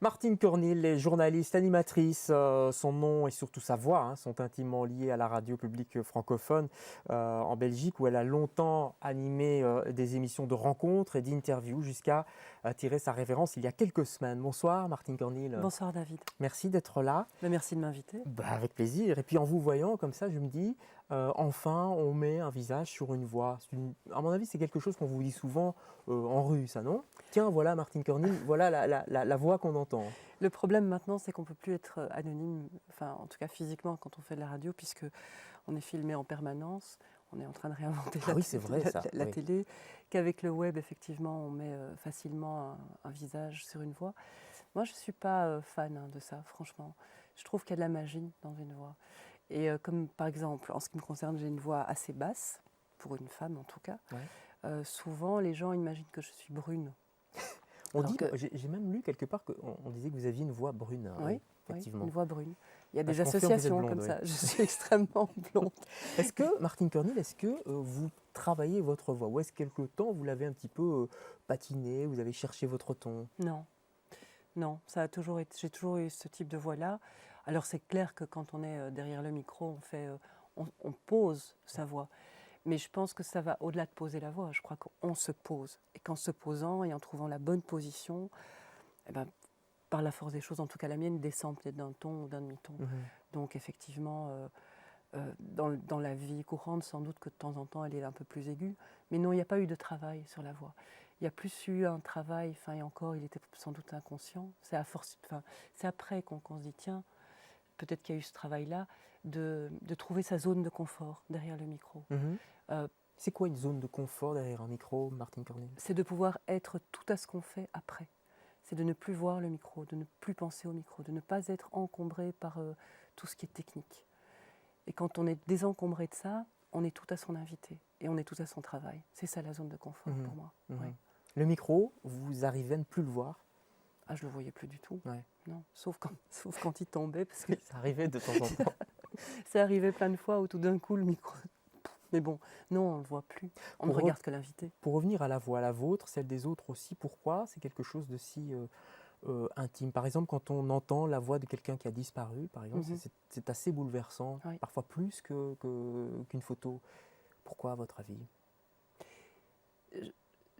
Martine Cornil est journaliste, animatrice. Son nom et surtout sa voix sont intimement liés à la radio publique francophone en Belgique, où elle a longtemps animé des émissions de rencontres et d'interviews jusqu'à tirer sa révérence il y a quelques semaines. Bonsoir Martine Cornil. Bonsoir David. Merci d'être là. Merci de m'inviter. Avec plaisir. Et puis en vous voyant comme ça, je me dis, enfin on met un visage sur une voix. À mon avis, c'est quelque chose qu'on vous dit souvent en rue, ça, non? Tiens, voilà Martine Cornil, voilà la voix qu'on entend. Le problème maintenant, c'est qu'on ne peut plus être anonyme, enfin en tout cas physiquement quand on fait de la radio, puisque on est filmé en permanence. On est en train de réinventer la télé, qu'avec le web, effectivement, on met facilement un visage sur une voix. Moi, je ne suis pas fan de ça, franchement. Je trouve qu'il y a de la magie dans une voix. Et comme par exemple, en ce qui me concerne, j'ai une voix assez basse, pour une femme en tout cas. Ouais. Souvent, les gens imaginent que je suis brune. J'ai même lu quelque part qu'on disait que vous aviez une voix brune. Oui, effectivement. Oui, une voix brune. Il y a des associations blonde, comme ça. Je suis extrêmement blonde. Est-ce que, Martine Cornil, vous travaillez votre voix? Ou est-ce que quelque temps vous l'avez un petit peu patinée, vous avez cherché votre ton? Non, j'ai toujours eu ce type de voix-là. Alors c'est clair que quand on est derrière le micro, on pose sa voix. Mais je pense que ça va au-delà de poser la voix. Je crois qu'on se pose. Et qu'en se posant et en trouvant la bonne position, par la force des choses, en tout cas la mienne, descend peut-être d'un ton ou d'un demi-ton. Donc effectivement, dans la vie courante, sans doute que de temps en temps, elle est un peu plus aiguë. Mais non, il n'y a pas eu de travail sur la voix. Il y a plus eu un travail, et encore, il était sans doute inconscient. C'est après qu'on se dit, tiens, peut-être qu'il y a eu ce travail-là, de trouver sa zone de confort derrière le micro. C'est quoi une zone de confort derrière un micro, Martine Cornil? C'est de pouvoir être tout à ce qu'on fait après. C'est de ne plus voir le micro, de ne plus penser au micro, de ne pas être encombré par tout ce qui est technique. Et quand on est désencombré de ça, on est tout à son invité et on est tout à son travail. C'est ça la zone de confort pour moi. Oui. Le micro, vous arrivez à ne plus le voir? Ah, je ne le voyais plus du tout. Ouais. Non, sauf quand il tombait. Parce que ça arrivait de temps en temps. C'est arrivé plein de fois où tout d'un coup le micro... Mais bon, non, on ne le voit plus. On ne regarde que l'invité. Pour revenir à la voix, la vôtre, celle des autres aussi, pourquoi c'est quelque chose de si intime? Par exemple, quand on entend la voix de quelqu'un qui a disparu, par exemple, c'est assez bouleversant, parfois plus qu'une photo. Pourquoi, à votre avis?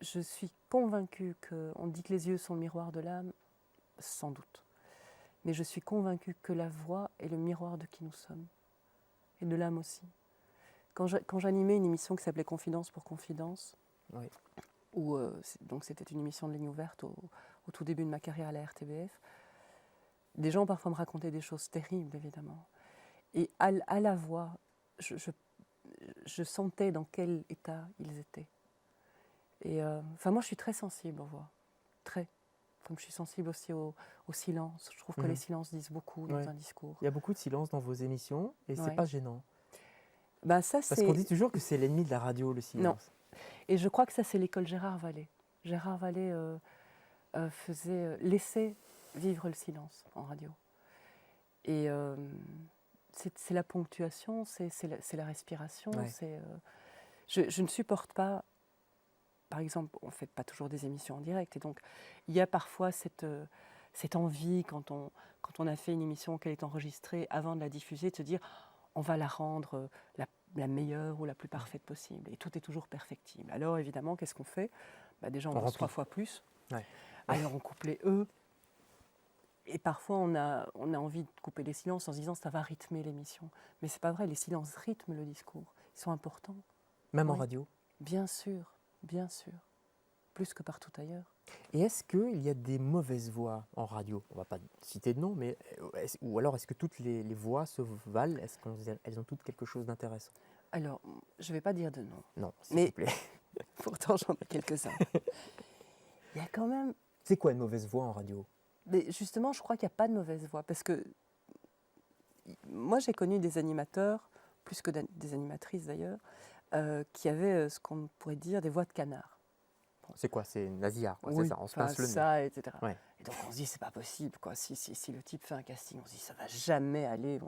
Je suis convaincue qu'on dit que les yeux sont le miroir de l'âme, sans doute. Mais je suis convaincue que la voix est le miroir de qui nous sommes, et de l'âme aussi. Quand j'animais une émission qui s'appelait Confidence pour Confidence, où donc c'était une émission de ligne ouverte au tout début de ma carrière à la RTBF, des gens parfois me racontaient des choses terribles, évidemment. Et à la voix, je sentais dans quel état ils étaient. Et moi, je suis très sensible aux voix, très. Comme je suis sensible aussi au silence. Je trouve que les silences disent beaucoup dans un discours. Il y a beaucoup de silence dans vos émissions et c'est pas gênant. Ça, parce qu'on dit toujours que c'est l'ennemi de la radio, le silence. Non. Et je crois que ça, c'est l'école Gérard Vallée. Gérard Vallée laissait vivre le silence en radio. Et c'est la ponctuation, c'est la respiration. Je ne supporte pas... Par exemple, on ne fait pas toujours des émissions en direct. Et donc, il y a parfois cette envie, quand on a fait une émission qu'elle est enregistrée, avant de la diffuser, de se dire on va la rendre la meilleure ou la plus parfaite possible. Et tout est toujours perfectible. Alors, évidemment, qu'est-ce qu'on fait? Déjà, on pense 3 fois plus. Alors, on coupe les E. Et parfois, on a envie de couper les silences en se disant ça va rythmer l'émission. Mais ce n'est pas vrai, les silences rythment le discours. Ils sont importants. Même en radio? Bien sûr. Bien sûr, plus que partout ailleurs. Et est-ce qu'il y a des mauvaises voix en radio? On ne va pas citer de nom, mais ou alors est-ce que toutes les voix se valent? Est-ce qu'elles ont toutes quelque chose d'intéressant? Alors, je ne vais pas dire de nom. Non, s'il vous plaît. Pourtant, j'en ai quelques-uns. Il y a quand même... C'est quoi une mauvaise voix en radio? Mais justement, je crois qu'il n'y a pas de mauvaise voix, parce que moi, j'ai connu des animateurs, plus que des animatrices d'ailleurs, qui avaient ce qu'on pourrait dire des voix de canard. Bon. C'est quoi? C'est nasillard, oui, c'est ça, on se pince le nez. Etc. Ouais. Et donc on se dit, c'est pas possible, quoi. Si le type fait un casting, on se dit, ça va jamais aller.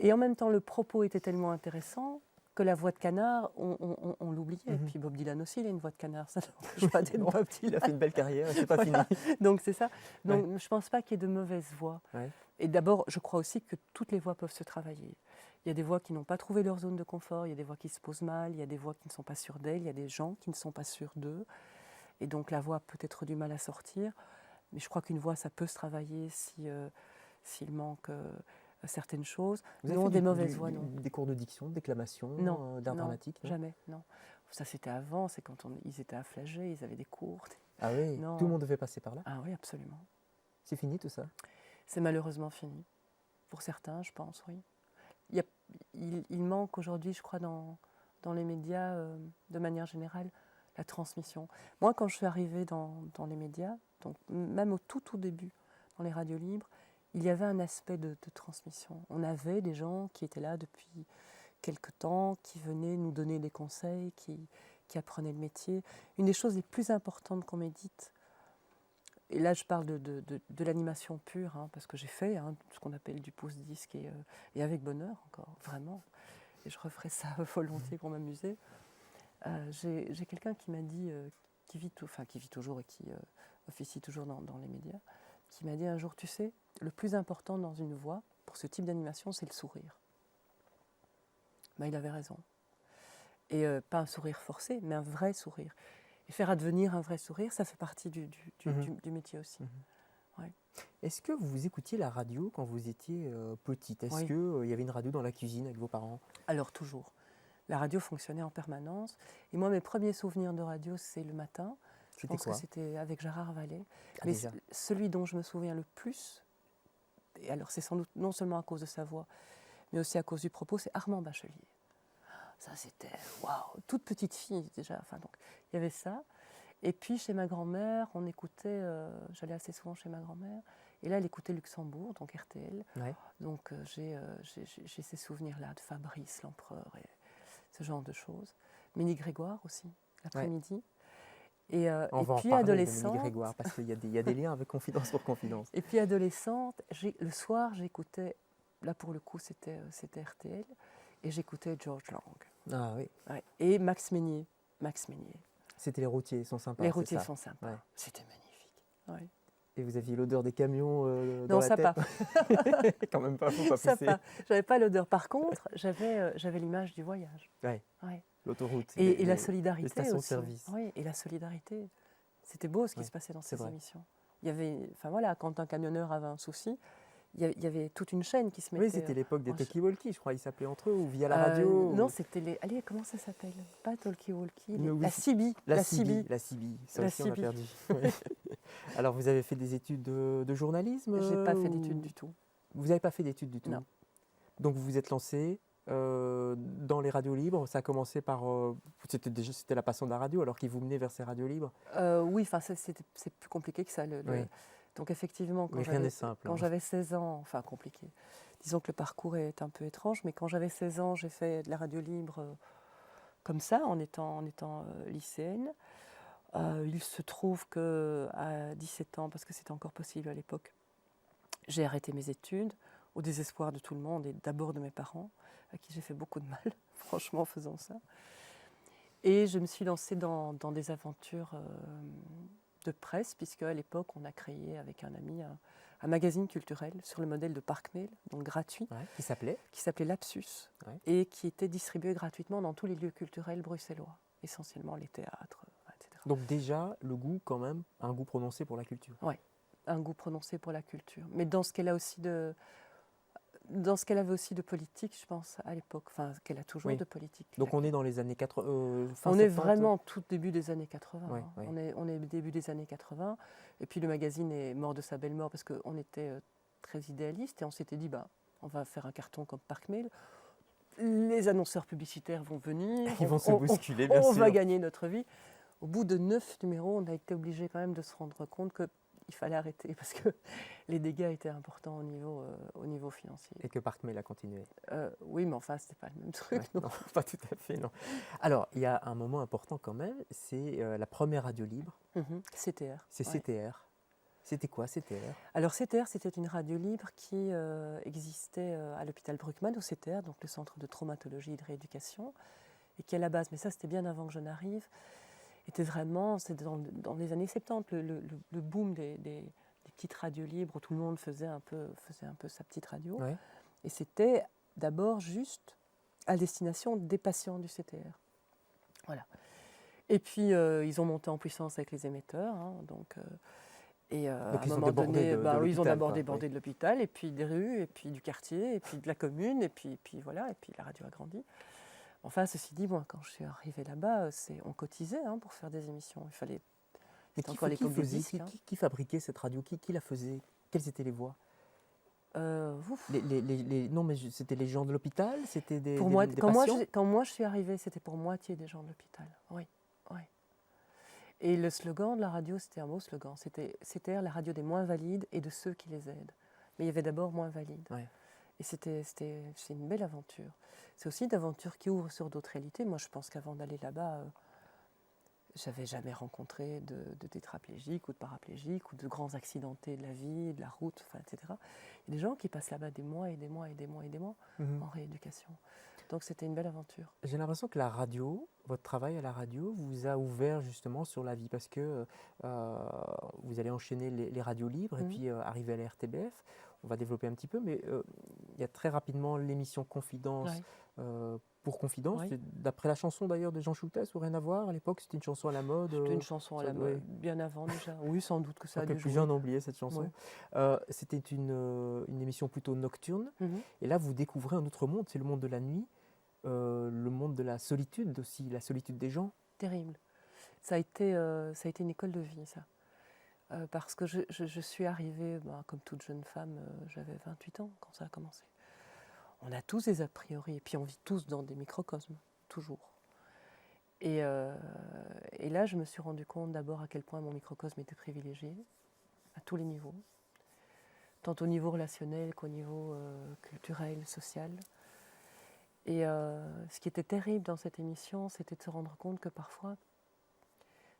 Et en même temps, le propos était tellement intéressant que la voix de canard, on l'oubliait. Et puis Bob Dylan aussi, il a une voix de canard. Ça n'empêche pas d'être Bob Il a fait une belle carrière, c'est pas Voilà. fini. Donc c'est ça. Donc je ne pense pas qu'il y ait de mauvaises voix. Ouais. Et d'abord, je crois aussi que toutes les voix peuvent se travailler. Il y a des voix qui n'ont pas trouvé leur zone de confort, il y a des voix qui se posent mal, il y a des voix qui ne sont pas sûres d'elles, il y a des gens qui ne sont pas sûrs d'eux. Et donc la voix a peut-être du mal à sortir. Mais je crois qu'une voix, ça peut se travailler s'il manque certaines choses. Vous avez Non, fait des mauvaises voix, non. des cours de diction, de déclamation, Non, d'art non, dramatique? Non. jamais, non. Ça, c'était avant, c'est quand ils étaient afflagés, ils avaient des cours. Ah oui, Non. tout le monde devait passer par là? Ah oui, absolument. C'est fini tout ça? C'est malheureusement fini. Pour certains, je pense, oui. Il manque aujourd'hui, je crois, dans les médias, de manière générale, la transmission. Moi, quand je suis arrivée dans les médias, donc même au tout début, dans les radios libres, il y avait un aspect de transmission. On avait des gens qui étaient là depuis quelque temps, qui venaient nous donner des conseils, qui apprenaient le métier. Une des choses les plus importantes qu'on m'ait dites, et là je parle de l'animation pure, hein, parce que j'ai fait ce qu'on appelle du pouce-disque et avec bonheur encore, vraiment. Et je referai ça volontiers pour m'amuser. J'ai quelqu'un qui m'a dit, qui vit toujours et qui officie toujours dans les médias, qui m'a dit un jour, tu sais, le plus important dans une voix, pour ce type d'animation, c'est le sourire. Ben, il avait raison. Et pas un sourire forcé, mais un vrai sourire. Et faire advenir un vrai sourire, ça fait partie du métier aussi. Ouais. Est-ce que vous écoutiez la radio quand vous étiez petite? Est-ce Oui. qu'il y avait une radio dans la cuisine avec vos parents? Alors toujours. La radio fonctionnait en permanence. Et moi, mes premiers souvenirs de radio, c'est le matin. Je pense que c'était avec Gérard Vallée. Ah, Mais déjà. celui dont je me souviens le plus, et alors c'est sans doute non seulement à cause de sa voix, mais aussi à cause du propos, c'est Armand Bachelier. Ça, c'était waouh, toute petite fille déjà. Enfin, donc, il y avait ça. Et puis, chez ma grand-mère, on écoutait, j'allais assez souvent chez ma grand-mère, et là, elle écoutait Luxembourg, donc RTL. Ouais. Donc, j'ai ces souvenirs-là de Fabrice, l'empereur, et ce genre de choses. Ménie Grégoire aussi, l'après-midi. Et On va en puis, parler de adolescente. Ménie Grégoire, parce qu'il y a des liens avec Confidence pour Confidence. Et puis, adolescente, le soir, j'écoutais, là pour le coup, c'était RTL, et j'écoutais George Lang. Ah oui. Ouais. Et Max Meignier. Max Meignier. C'était les routiers, ils sont sympas. Les c'est routiers ça. sont sympas. Ouais. C'était magnifique. Ouais. Et vous aviez l'odeur des camions dans Non, la ça tête? pas. Quand même pas, faut pas Ça pousser. pas. J'avais pas l'odeur. Par contre, j'avais l'image du voyage. Ouais. Ouais. L'autoroute. Et la solidarité les stations de aussi. service. Oui, et la solidarité. C'était beau ce qui se passait dans ces vrai. émissions. Il y avait, enfin voilà, quand un camionneur avait un souci, il y avait toute une chaîne qui se mettait. Oui, c'était l'époque des en- talkie-walkie, je crois, ils s'appelaient entre eux, ou via la radio. Non, ou- c'était les. Allez, comment ça s'appelle? Pas talkie-walkie. Mais oui, La CB. La CB. La CB, ça La aussi on a CB. perdu. Ouais. Alors, vous avez fait des études de journalisme? J'ai pas fait ou- d'études du tout. Vous n'avez pas fait d'études du tout? Non. Donc, vous vous êtes lancé dans les radios libres. Ça a commencé par... c'était la passion de la radio, alors qui vous menait vers ces radios libres? Oui, enfin, c'est plus compliqué que ça. Oui. Donc, effectivement, Mais rien n'est simple. quand hein. j'avais 16 ans, enfin, compliqué. Disons que le parcours est un peu étrange, mais quand j'avais 16 ans, j'ai fait de la radio libre comme ça, en étant lycéenne. Il se trouve qu'à 17 ans, parce que c'était encore possible à l'époque, j'ai arrêté mes études, au désespoir de tout le monde et d'abord de mes parents, à qui j'ai fait beaucoup de mal, franchement, en faisant ça. Et je me suis lancée dans des aventures de presse, puisque à l'époque, on a créé avec un ami un magazine culturel sur le modèle de Parkmail, donc gratuit, Ouais, qui s'appelait? qui s'appelait Lapsus, Ouais. et qui était distribué gratuitement dans tous les lieux culturels bruxellois, essentiellement les théâtres, etc. Donc déjà, le goût quand même, un goût prononcé pour la culture. Un goût prononcé pour la culture. Mais dans ce qu'elle a aussi dans ce qu'elle avait aussi de politique, je pense, à l'époque, enfin, qu'elle a toujours Oui. de politique. Donc on est dans les années 80, fin On est 70. vraiment au tout début des années 80. Ouais, hein. ouais. On est au début des années 80. Et puis le magazine est mort de sa belle mort parce qu'on était très idéaliste et on s'était dit, on va faire un carton comme Parkmail. Les annonceurs publicitaires vont venir. Ils vont se bousculer, bien On sûr. va gagner notre vie. Au bout de 9 numéros, on a été obligé quand même de se rendre compte qu'il fallait arrêter parce que les dégâts étaient importants au niveau financier. Et que Parkmail a continué. Oui, mais enfin, c'était pas le même truc. Ouais, non. non, pas tout à fait, non. Alors, il y a un moment important quand même, c'est la première radio libre, CTR. c'est ouais. CTR. C'était quoi CTR? Alors CTR, c'était une radio libre qui existait à l'hôpital Bruckmann, au CTR, donc le centre de traumatologie et de rééducation, et qui à la base, mais ça c'était bien avant que je n'arrive, était vraiment, c'était dans les années 70, le boom des petites radios libres où tout le monde faisait un peu sa petite radio. Ouais. Et c'était d'abord juste à destination des patients du CTR. Voilà. Et puis ils ont monté en puissance avec les émetteurs, hein, et à Donc un ils ont moment débordé donné, de oui, ils ont l'hôpital, d'abord quoi, débordé oui. de l'hôpital, et puis des rues, et puis du quartier, et puis de la commune, et puis voilà, et puis la radio a grandi. Enfin, ceci dit, moi, quand je suis arrivée là-bas, on cotisait hein, pour faire des émissions. Il fallait. Mais C'était encore l'époque des disques. Hein. Qui fabriquait cette radio? Qui la faisait? Quelles étaient les voix? Ouf. Non, mais c'était les gens de l'hôpital? C'était des Quand patients? moi je suis arrivée, c'était pour moitié des gens de l'hôpital. Oui, oui. Et le slogan de la radio, c'était un beau slogan. C'était la radio des moins valides et de ceux qui les aident. Mais il y avait d'abord moins valides. Ouais. Et c'est une belle aventure. C'est aussi une aventure qui ouvre sur d'autres réalités. Moi, je pense qu'avant d'aller là-bas, j'avais jamais rencontré de tétraplégiques ou de paraplégiques ou de grands accidentés de la vie, de la route, enfin, etc. Il y a des gens qui passent là-bas des mois et des mois et des mois et des mois en rééducation. Donc c'était une belle aventure. J'ai l'impression que la radio, votre travail à la radio, vous a ouvert justement sur la vie parce que vous allez enchaîner les radios libres et puis arriver à la RTBF. On va développer un petit peu, mais il y a très rapidement l'émission Confidence. Ouais. Pour Confidence, Oui. d'après la chanson d'ailleurs de Jean Schultes ou rien à voir, à l'époque c'était une chanson à la mode. C'était une chanson à la mode, bien avant déjà. Oui, sans doute que ça a dû Les plus jouer. jeunes ont oublié cette chanson. Oui. C'était une émission plutôt nocturne. Mhm. Et là, vous découvrez un autre monde, c'est le monde de la nuit, le monde de la solitude aussi, la solitude des gens. Terrible. Ça a été une école de vie, ça. Parce que je suis arrivée, comme toute jeune femme, j'avais 28 ans quand ça a commencé. On a tous des a priori, et puis on vit tous dans des microcosmes, toujours. Et là, je me suis rendu compte d'abord à quel point mon microcosme était privilégié, à tous les niveaux, tant au niveau relationnel qu'au niveau culturel, social. Et ce qui était terrible dans cette émission, c'était de se rendre compte que parfois,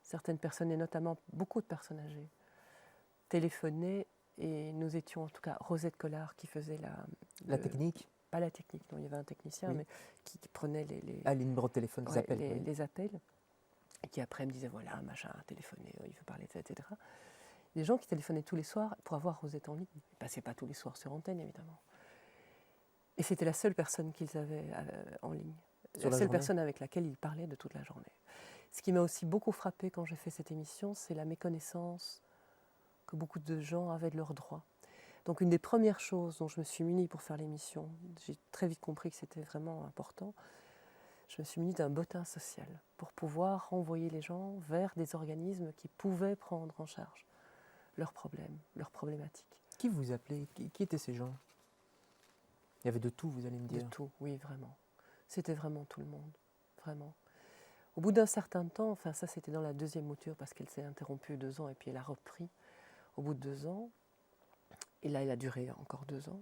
certaines personnes, et notamment beaucoup de personnes âgées, téléphonaient, et nous étions, en tout cas, Rosette Collard qui faisait la technique. Pas la technique, non, il y avait un technicien, mais qui prenait les numéros de téléphone, les appels, et qui après me disait, voilà, machin a téléphoné, il veut parler de ça, etc. Des gens qui téléphonaient tous les soirs pour avoir Rosette en ligne. Ils ne passaient pas tous les soirs sur antenne, évidemment. Et c'était la seule personne qu'ils avaient en ligne, la seule personne avec laquelle ils parlaient de toute la journée. Ce qui m'a aussi beaucoup frappée quand j'ai fait cette émission, c'est la méconnaissance que beaucoup de gens avaient de leurs droits. Donc une des premières choses dont je me suis munie pour faire l'émission, j'ai très vite compris que c'était vraiment important, je me suis munie d'un bottin social pour pouvoir renvoyer les gens vers des organismes qui pouvaient prendre en charge leurs problèmes, leurs problématiques. Qui vous appelait? Qui étaient ces gens? Il y avait de tout, vous allez me dire. De tout, oui, vraiment. C'était vraiment tout le monde, vraiment. Au bout d'un certain temps, enfin ça c'était dans la deuxième mouture parce qu'elle s'est interrompue 2 ans et puis elle a repris au bout de 2 ans. Et là, elle a duré encore 2 ans.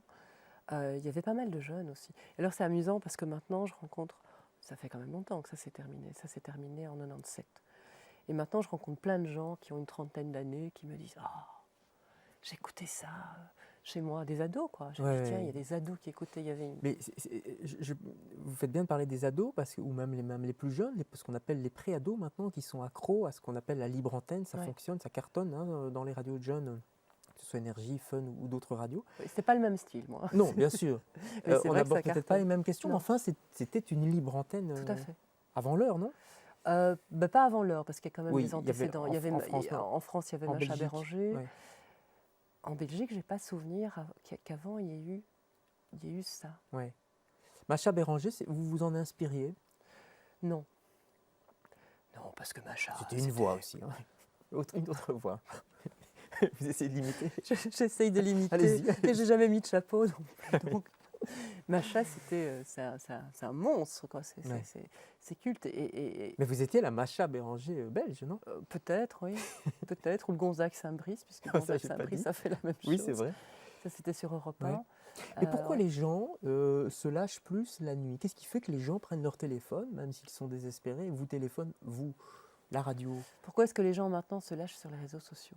Il y avait pas mal de jeunes aussi. Et alors, c'est amusant parce que maintenant, je rencontre... Ça fait quand même longtemps que ça s'est terminé. Ça s'est terminé en 97. Et maintenant, je rencontre plein de gens qui ont une trentaine d'années qui me disent « Ah, j'écoutais ça chez moi. » Des ados, quoi. J'ai dit « Tiens, il y a des ados qui écoutaient. » Il y avait une... Mais vous faites bien de parler des ados, ou même les plus jeunes, ce qu'on appelle les pré-ados maintenant, qui sont accros à ce qu'on appelle la libre antenne. Ça fonctionne, ça cartonne hein, dans les radios de jeunes. Que ce soit Énergie, Fun ou d'autres radios. C'était pas le même style, moi. Non, bien sûr. On n'aborde peut-être pas les mêmes questions, mais enfin, c'était une libre antenne Tout à fait. avant l'heure, non? Pas avant l'heure, parce qu'il y a quand même des antécédents. En France, il y avait Macha Béranger. Ouais. En Belgique, je n'ai pas souvenir qu'avant, il y ait eu ça. Ouais. Macha Béranger, vous vous en inspiriez? Non. Non, parce que Macha... C'était une voix aussi. Hein. Une autre voix. Vous essayez de l'imiter? J'essaye de l'imiter, mais je n'ai jamais mis de chapeau. Donc Macha, c'est un monstre, quoi. C'est culte. Mais vous étiez la Macha Béranger belge, non? Peut-être, oui. Peut-être. Ou le Gonzague Saint-Brice, puisque Gonzague Saint-Brice, ça fait la même chose. Oui, c'est vrai. Ça, c'était sur Europe 1. Ouais. Mais pourquoi les gens se lâchent plus la nuit? Qu'est-ce qui fait que les gens prennent leur téléphone, même s'ils sont désespérés, et vous téléphonent, vous, la radio? Pourquoi est-ce que les gens maintenant se lâchent sur les réseaux sociaux?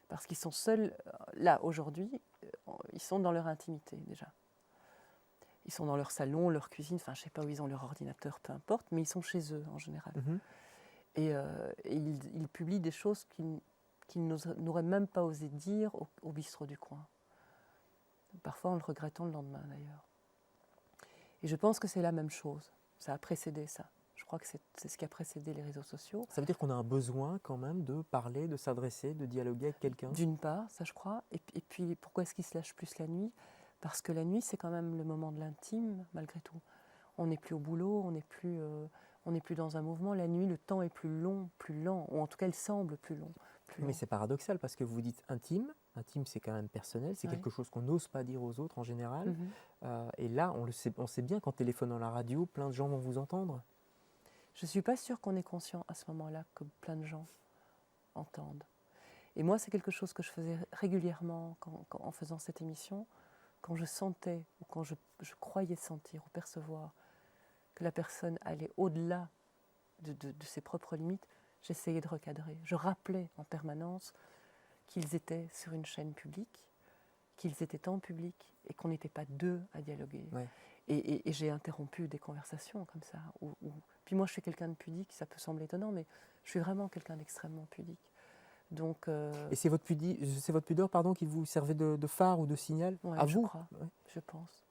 Parce qu'ils sont seuls, là, aujourd'hui, ils sont dans leur intimité, déjà. Ils sont dans leur salon, leur cuisine, enfin, je ne sais pas où ils ont leur ordinateur, peu importe, mais ils sont chez eux, en général. Mhm. Et ils publient des choses qu'ils n'auraient même pas osé dire au bistrot du coin. Parfois en le regrettant le lendemain, d'ailleurs. Et je pense que c'est la même chose. Ça a précédé ça. Je crois que c'est ce qui a précédé les réseaux sociaux. Ça veut dire qu'on a un besoin quand même de parler, de s'adresser, de dialoguer avec quelqu'un. D'une part, ça je crois. Et puis, pourquoi est-ce qu'ils se lâchent plus la nuit? Parce que la nuit, c'est quand même le moment de l'intime, malgré tout. On n'est plus au boulot, on n'est plus dans un mouvement. La nuit, le temps est plus long, plus lent, ou en tout cas, il semble plus long. Mais c'est paradoxal parce que vous dites intime. Intime, c'est quand même personnel, c'est quelque chose qu'on n'ose pas dire aux autres en général. Et là, on sait bien qu'en téléphonant à la radio, plein de gens vont vous entendre. Je ne suis pas sûre qu'on est conscient à ce moment-là que plein de gens entendent. Et moi, c'est quelque chose que je faisais régulièrement en faisant cette émission, quand je sentais ou quand je croyais sentir ou percevoir que la personne allait au-delà de ses propres limites, j'essayais de recadrer. Je rappelais en permanence qu'ils étaient sur une chaîne publique, qu'ils étaient en public et qu'on n'était pas deux à dialoguer. Ouais. Et j'ai interrompu des conversations comme ça. Puis moi, je suis quelqu'un de pudique, ça peut sembler étonnant, mais je suis vraiment quelqu'un d'extrêmement pudique. Donc, Et c'est votre pudeur pardon, qui vous servait de phare ou de signal ouais, à je vous crois, je pense.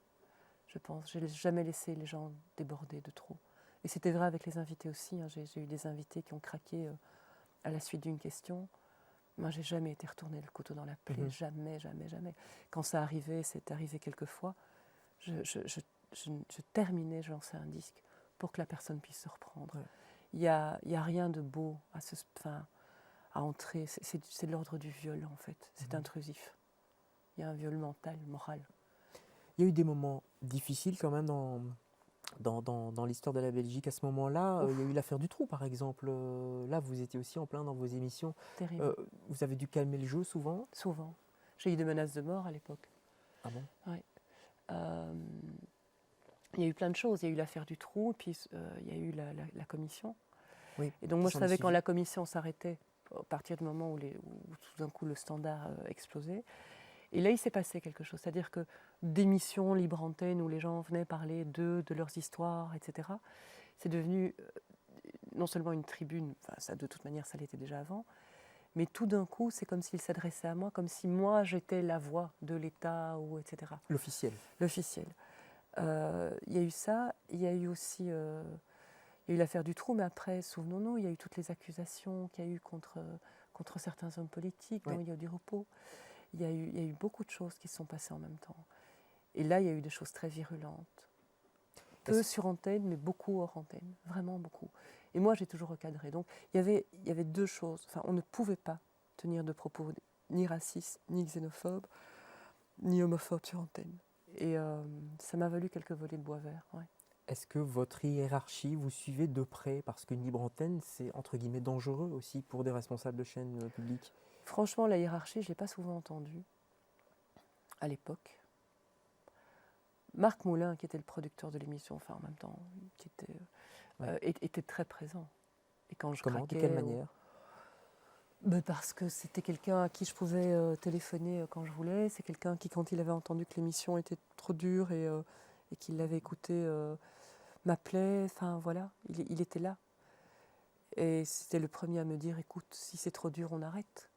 Je n'ai jamais laissé les gens déborder de trop. Et c'était vrai avec les invités aussi. Hein. J'ai eu des invités qui ont craqué à la suite d'une question. Moi, j'ai jamais été retourner le couteau dans la plaie. Jamais, jamais, jamais. Quand ça arrivait, c'est arrivé quelques fois, je terminais, je lançais un disque pour que la personne puisse se reprendre. Ouais. Il y a rien de beau à entrer. C'est de l'ordre du viol, en fait. C'est intrusif. Il y a un viol mental, moral. Il y a eu des moments difficiles quand même dans l'histoire de la Belgique à ce moment-là. Il y a eu l'affaire du trou, par exemple. Là, vous étiez aussi en plein dans vos émissions. Terrible. Vous avez dû calmer le jeu souvent? Souvent. J'ai eu des menaces de mort à l'époque. Ah bon? Oui. Il y a eu plein de choses. Il y a eu l'affaire du trou, puis il y a eu la commission. Oui, et donc moi, je savais quand la commission s'arrêtait, à partir du moment où tout d'un coup le standard explosait. Et là, il s'est passé quelque chose. C'est-à-dire que d'émissions libre antenne où les gens venaient parler d'eux, de leurs histoires, etc., c'est devenu non seulement une tribune, ça, de toute manière, ça l'était déjà avant, mais tout d'un coup, c'est comme s'ils s'adressaient à moi, comme si moi, j'étais la voix de l'État, ou etc. L'officiel. L'officiel. Il y a eu ça, il y a eu aussi il y a eu l'affaire du trou, mais après, souvenons-nous, il y a eu toutes les accusations qu'il y a eu contre certains hommes politiques, dont il y a eu du repos. Il y a eu beaucoup de choses qui se sont passées en même temps. Et là, il y a eu des choses très virulentes. Peu sur antenne, mais beaucoup hors antenne. Vraiment beaucoup. Et moi, j'ai toujours recadré. Donc, il y avait deux choses. Enfin, on ne pouvait pas tenir de propos ni racistes, ni xénophobes, ni homophobes sur antenne. Et ça m'a valu quelques volets de bois vert. Ouais. Est-ce que votre hiérarchie vous suivez de près? Parce qu'une libre antenne, c'est entre guillemets dangereux aussi pour des responsables de chaînes publiques. Franchement, la hiérarchie, je ne l'ai pas souvent entendue à l'époque. Marc Moulin, qui était le producteur de l'émission, enfin en même temps, qui était très présent. Et quand je Comment? craquais, de quelle manière? Parce que c'était quelqu'un à qui je pouvais téléphoner quand je voulais. C'est quelqu'un qui, quand il avait entendu que l'émission était trop dure et qu'il l'avait écoutée, m'appelait. Enfin voilà, il était là. Et c'était le premier à me dire, écoute, si c'est trop dur, on arrête.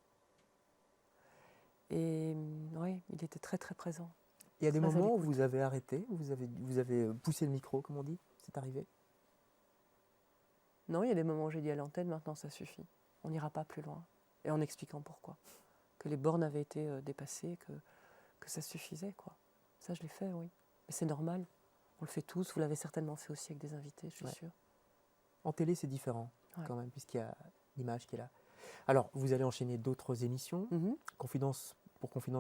Et oui, il était très très présent. Il y a des moments où vous avez arrêté, vous avez poussé le micro, comme on dit? C'est arrivé? Non, il y a des moments où j'ai dit à l'antenne, maintenant ça suffit. On n'ira pas plus loin. Et en expliquant pourquoi. Que les bornes avaient été dépassées, que ça suffisait, quoi. Ça, je l'ai fait, oui. Mais c'est normal. On le fait tous. Vous l'avez certainement fait aussi avec des invités, je suis sûre. En télé, c'est différent, quand même, puisqu'il y a l'image qui est là. Alors, vous allez enchaîner d'autres émissions. Confidence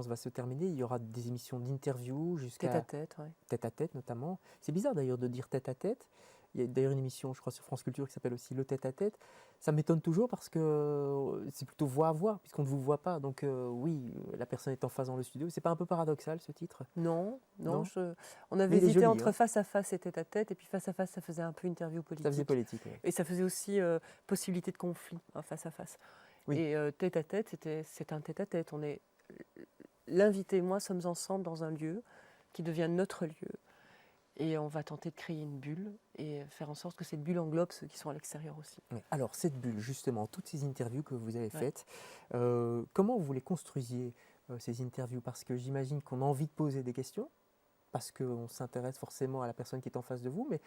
va se terminer. Il y aura des émissions d'interview jusqu'à... Tête-à-tête, oui. Tête-à-tête, notamment. C'est bizarre, d'ailleurs, de dire tête-à-tête. Il y a d'ailleurs une émission, je crois, sur France Culture qui s'appelle aussi Le Tête-à-tête. Ça m'étonne toujours parce que c'est plutôt voix à voix, puisqu'on ne vous voit pas. Donc oui, la personne est en face dans le studio. C'est pas un peu paradoxal, ce titre? Non. On avait hésité entre face à face et tête-à-tête. Et puis face à face, ça faisait un peu interview politique. Ça faisait politique, oui. Et ça faisait aussi possibilité de conflit, face à face. Oui. Et tête à tête, c'est un tête à tête. L'invité et moi sommes ensemble dans un lieu qui devient notre lieu. Et on va tenter de créer une bulle et faire en sorte que cette bulle englobe ceux qui sont à l'extérieur aussi. Oui. Alors, cette bulle, justement, toutes ces interviews que vous avez Ouais. faites, comment vous les construisiez, ces interviews? Parce que j'imagine qu'on a envie de poser des questions, parce qu'on s'intéresse forcément à la personne qui est en face de vous, mais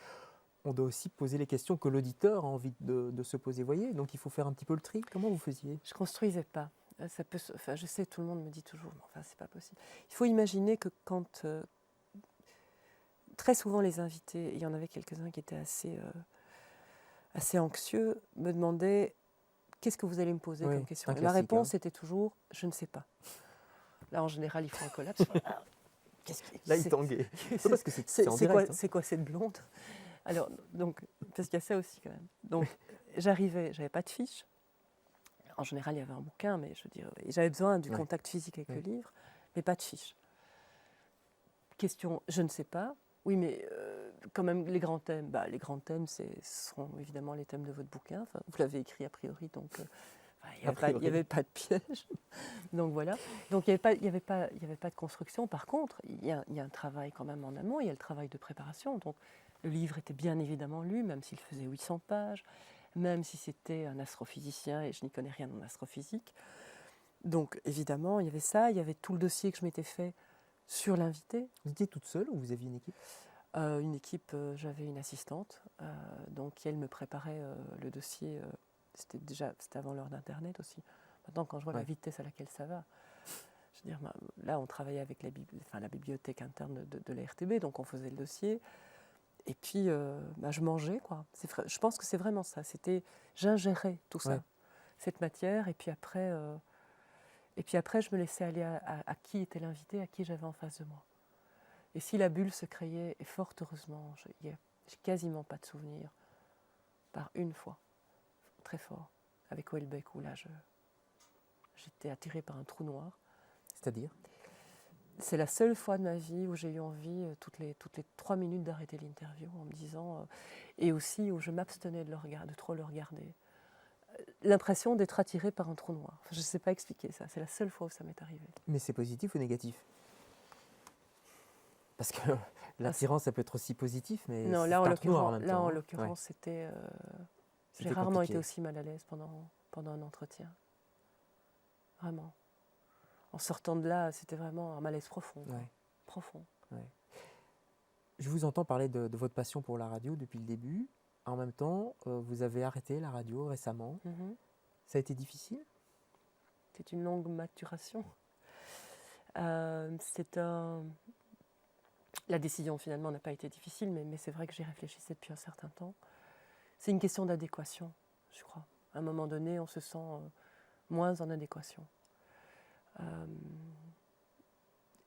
on doit aussi poser les questions que l'auditeur a envie de se poser, voyez? Donc, il faut faire un petit peu le tri. Comment vous faisiez? Je ne construisais pas. Enfin, je sais, tout le monde me dit toujours, mais enfin, c'est pas possible. Il faut imaginer que quand... très souvent, les invités, il y en avait quelques-uns qui étaient assez anxieux, me demandaient qu'est-ce que vous allez me poser Oui, comme c'est question. un Et ma classique, réponse était toujours je ne sais pas. Là, en général, ils font un collapse. Ah, Là, il tanguait. c'est- Parce que c'est en direct. c'est quoi cette blonde? Alors, donc, parce qu'il y a ça aussi quand même. Donc, j'avais pas de fiche. En général, il y avait un bouquin, mais je veux dire, et j'avais besoin du Ouais. contact physique avec Ouais. le livre, mais pas de fiche. Question, je ne sais pas. Oui, mais quand même, les grands thèmes, les grands thèmes, ce seront évidemment les thèmes de votre bouquin. Enfin, vous l'avez écrit a priori, donc il n'y avait pas de piège. Donc voilà. Donc il n'y avait pas de construction. Par contre, il y a un travail quand même en amont, il y a le travail de préparation. Donc le livre était bien évidemment lu, même s'il faisait 800 pages, même si c'était un astrophysicien et je n'y connais rien en astrophysique. Donc évidemment, il y avait ça, il y avait tout le dossier que je m'étais fait sur l'invité. Vous étiez toute seule ou vous aviez une équipe? Une équipe, j'avais une assistante, donc elle me préparait le dossier. C'était avant l'heure d'Internet aussi. Maintenant, quand je vois la vitesse à laquelle ça va, je veux dire, là, on travaillait avec la bibliothèque interne de la RTB, donc on faisait le dossier. Et puis, je mangeais, quoi. Je pense que c'est vraiment ça. J'ingérais tout ça, cette matière, et puis après, je me laissais aller à qui était l'invité, à qui j'avais en face de moi. Et si la bulle se créait, et fort heureusement, j'ai quasiment pas de souvenir, par une fois, très fort, avec Houellebecq, où là, j'étais attirée par un trou noir. C'est-à-dire? C'est la seule fois de ma vie où j'ai eu envie, toutes les 3 minutes, d'arrêter l'interview en me disant, et aussi où je m'abstenais de trop le regarder. L'impression d'être attirée par un trou noir. Enfin, je ne sais pas expliquer ça, c'est la seule fois où ça m'est arrivé. Mais c'est positif ou négatif? Parce que l'attirance, ça peut être aussi positif, mais non, c'est là, en un trou noir en même temps. l'occurrence, c'était... j'ai C'était rarement compliqué. été aussi mal à l'aise pendant un entretien. Vraiment. En sortant de là, c'était vraiment un malaise profond. Ouais. Profond. Ouais. Je vous entends parler de votre passion pour la radio depuis le début. En même temps, vous avez arrêté la radio récemment. Mhm. Ça a été difficile? C'est une longue maturation. La décision, finalement, n'a pas été difficile, mais c'est vrai que j'y réfléchissais depuis un certain temps. C'est une question d'adéquation, je crois. À un moment donné, on se sent moins en adéquation.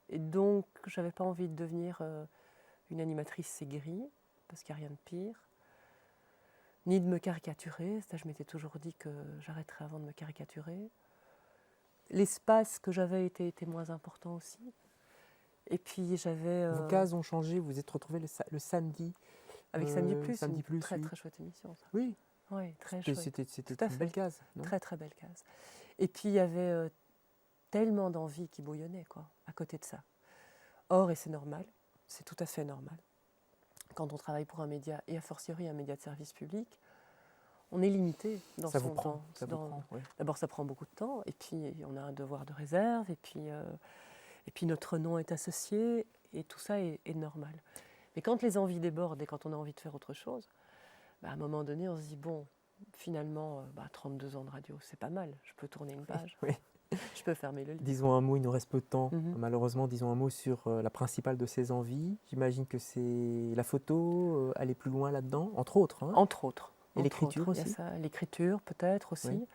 Et donc, je n'avais pas envie de devenir une animatrice aigrie, parce qu'il n'y a rien de pire, ni de me caricaturer. Ça, je m'étais toujours dit que j'arrêterais avant de me caricaturer. L'espace que j'avais était moins important aussi. Et puis j'avais... Vos cases ont changé, vous êtes retrouvés le samedi. Avec Samedi Plus, Samedi Plus, très oui. très chouette émission, ça. Oui, Oui, très chouette. c'était Tout à une fait. belle case, non? Très très belle case. Et puis il y avait tellement d'envie qui bouillonnait, quoi, à côté de ça. Or, et c'est normal, c'est tout à fait normal, quand on travaille pour un média, et a fortiori un média de service public, on est limité dans Ça son vous prend, temps. ça vous prend, oui. D'abord, ça prend beaucoup de temps, et puis on a un devoir de réserve, et puis notre nom est associé, et tout ça est normal. Mais quand les envies débordent et quand on a envie de faire autre chose, à un moment donné, on se dit, bon, finalement, 32 ans de radio, c'est pas mal, je peux tourner une page, Oui. je peux fermer le livre. Disons un mot, il nous reste peu de temps. Mhm. Malheureusement, disons un mot sur la principale de ces envies. J'imagine que c'est la photo, aller plus loin là-dedans, entre autres. Hein. Entre autres. Et l'écriture Il y a aussi. ça, l'écriture peut-être aussi.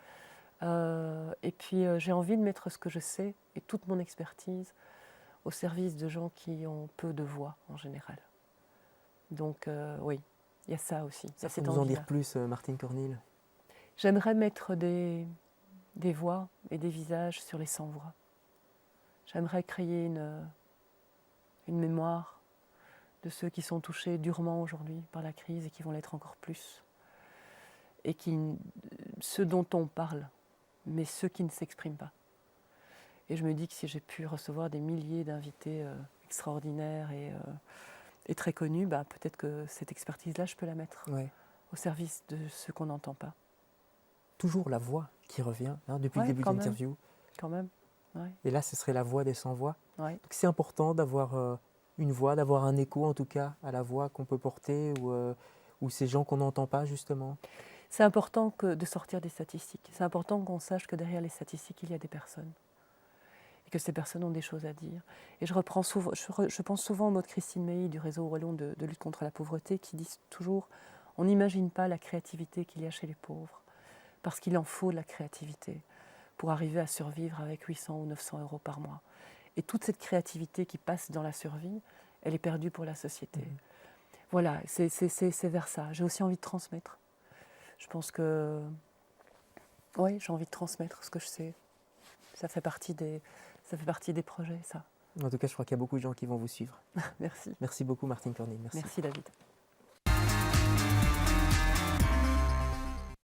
Oui. Et puis j'ai envie de mettre ce que je sais et toute mon expertise au service de gens qui ont peu de voix en général. Donc oui, il y a ça aussi. Ça faut nous en dire plus, Martine Cornille. J'aimerais mettre des voix et des visages sur les sans-voix. J'aimerais créer une mémoire de ceux qui sont touchés durement aujourd'hui par la crise et qui vont l'être encore plus. Et ceux dont on parle mais ceux qui ne s'expriment pas. Et je me dis que si j'ai pu recevoir des milliers d'invités extraordinaires et très connus, peut-être que cette expertise-là, je peux la mettre au service de ceux qu'on n'entend pas. Toujours la voix qui revient depuis le début de l'interview. Quand même. Ouais. Et là, ce serait la voix des sans-voix. Ouais. Donc c'est important d'avoir une voix, d'avoir un écho en tout cas à la voix qu'on peut porter ou ces gens qu'on n'entend pas justement. C'est important de sortir des statistiques. C'est important qu'on sache que derrière les statistiques, il y a des personnes. Et que ces personnes ont des choses à dire. Et je pense souvent au mot de Christine Meilly du réseau wallon de lutte contre la pauvreté qui dit toujours « On n'imagine pas la créativité qu'il y a chez les pauvres, parce qu'il en faut de la créativité pour arriver à survivre avec 800 ou 900 euros par mois. » Et toute cette créativité qui passe dans la survie, elle est perdue pour la société. Voilà, c'est vers ça. J'ai aussi envie de transmettre. Je pense que... Oui, j'ai envie de transmettre ce que je sais. Ça fait partie des projets, ça. En tout cas, je crois qu'il y a beaucoup de gens qui vont vous suivre. Merci. Merci beaucoup, Martine Cornille. Merci. Merci, David.